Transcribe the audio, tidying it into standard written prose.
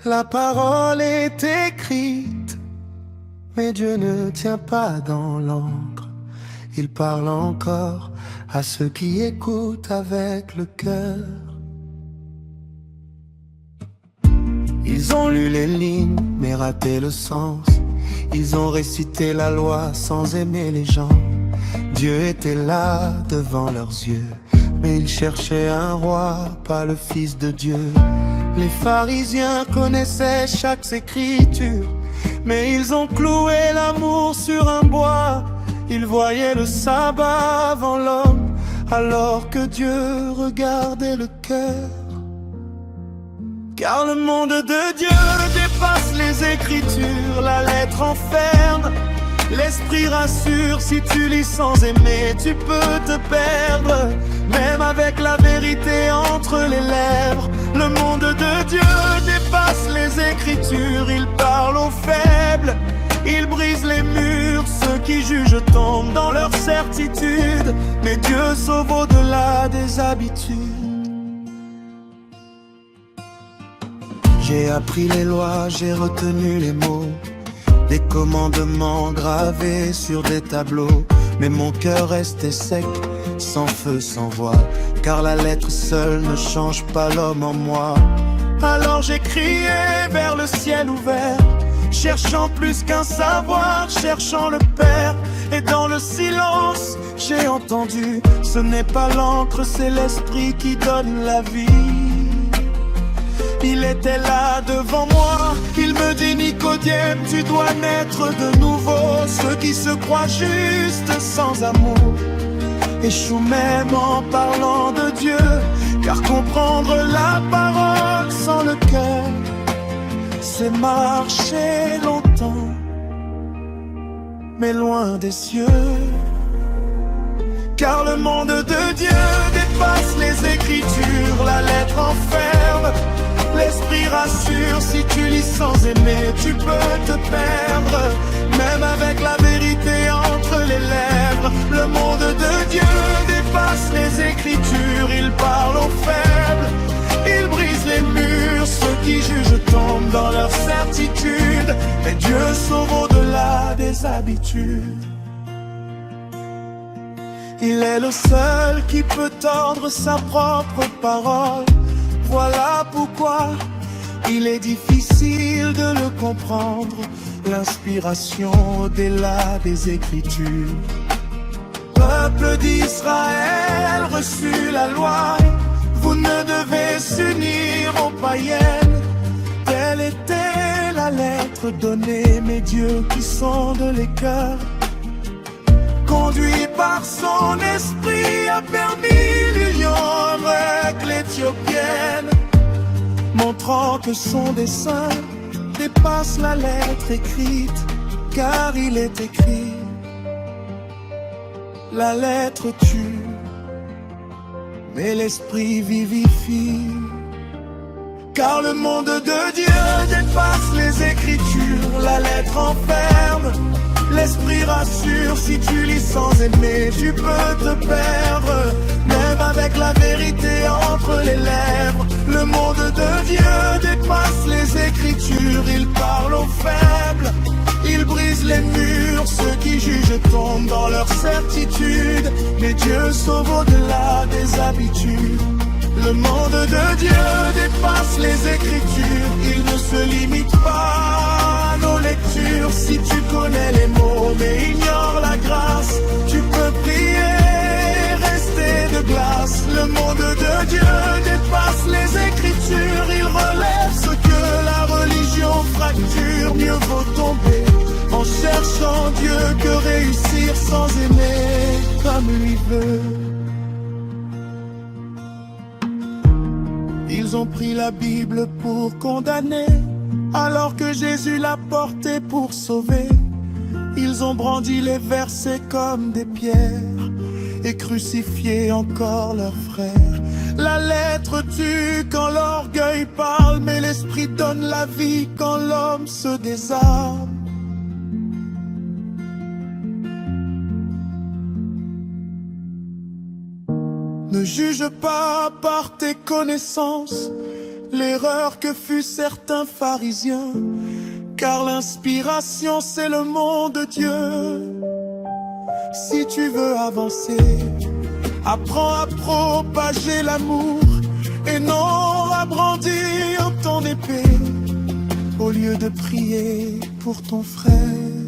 La parole est écrite, mais Dieu ne tient pas dans l'encre. Il parle encore à ceux qui écoutent avec le cœur. Ils ont lu les lignes, mais raté le sens. Ils ont récité la loi sans aimer les gens. Dieu était là devant leurs yeux, mais ils cherchaient un roi, pas le Fils de Dieu. Les pharisiens connaissaient chaque écriture, mais ils ont cloué l'amour sur un bois. Ils voyaient le sabbat avant l'homme, alors que Dieu regardait le cœur. Car le monde de Dieu dépasse les écritures, la lettre enferme, l'esprit rassure. Si tu lis sans aimer, tu peux te perdre, même avec la vérité entre les lèvres. Le monde de Dieu dépasse les écritures, il parle aux faibles, il brise les murs. Ceux qui jugent tombent dans leur certitude, mais Dieu sauve au-delà des habitudes. J'ai appris les lois, j'ai retenu les mots, des commandements gravés sur des tableaux. Mais mon cœur restait sec, sans feu, sans voix, car la lettre seule ne change pas l'homme en moi. Alors j'ai crié vers le ciel ouvert, cherchant plus qu'un savoir, cherchant le Père. Et dans le silence, j'ai entendu, ce n'est pas l'encre, c'est l'esprit qui donne la vie. Il était là devant moi, il me dit Nicodème, tu dois naître de nouveau. Ceux qui se croient justes sans amour échouent même en parlant de Dieu. Car comprendre la parole sans le cœur, c'est marcher longtemps, mais loin des cieux. Car le monde de Dieu dépasse les écritures, la lettre enferme, l'esprit rassure. Si tu lis sans aimer, tu peux te perdre, même avec la vérité entre les lèvres. Le monde de Dieu dépasse les écritures, il parle aux faibles, il brise les murs. Ceux qui jugent tombent dans leur certitude, mais Dieu sauve au-delà des habitudes. Il est le seul qui peut tordre sa propre parole. Voilà pourquoi il est difficile de le comprendre, l'inspiration au-delà des Écritures. Peuple d'Israël, reçu la loi, vous ne devez s'unir aux païennes. Telle était la lettre donnée, mais Dieu qui sonde les cœurs, conduit par son esprit, a permis l'union avec l'Éthiopienne, montrant que son dessein dépasse la lettre écrite. Car il est écrit, la lettre tue, mais l'esprit vivifie. Car le monde de Dieu dépasse les écritures, la lettre enferme, l'esprit rassure. Si tu lis sans aimer, tu peux te perdre, même avec la vérité entre les lèvres. Le monde de Dieu dépasse les écritures, il parle aux faibles, il brise les murs. Ceux qui jugent tombent dans leur certitude, mais Dieu sauve au-delà des habitudes. Le monde de Dieu dépasse les écritures, il ne se limite pas à nos lectures. Si tu connais les mots mais ignores la grâce, tu peux prier, rester de glace. Le monde de Dieu dépasse les écritures, il relève ce que la religion fracture. Mieux vaut tomber en cherchant Dieu que réussir sans aimer comme lui veut. Ils ont pris la Bible pour condamner, alors que Jésus l'a portée pour sauver. Ils ont brandi les versets comme des pierres et crucifié encore leur frère. La lettre tue quand l'orgueil parle, mais l'esprit donne la vie quand l'homme se désarme. Ne juge pas par tes connaissances, l'erreur que fut certains pharisiens, car l'inspiration c'est le mot de Dieu. Si tu veux avancer, apprends à propager l'amour et non à brandir ton épée au lieu de prier pour ton frère.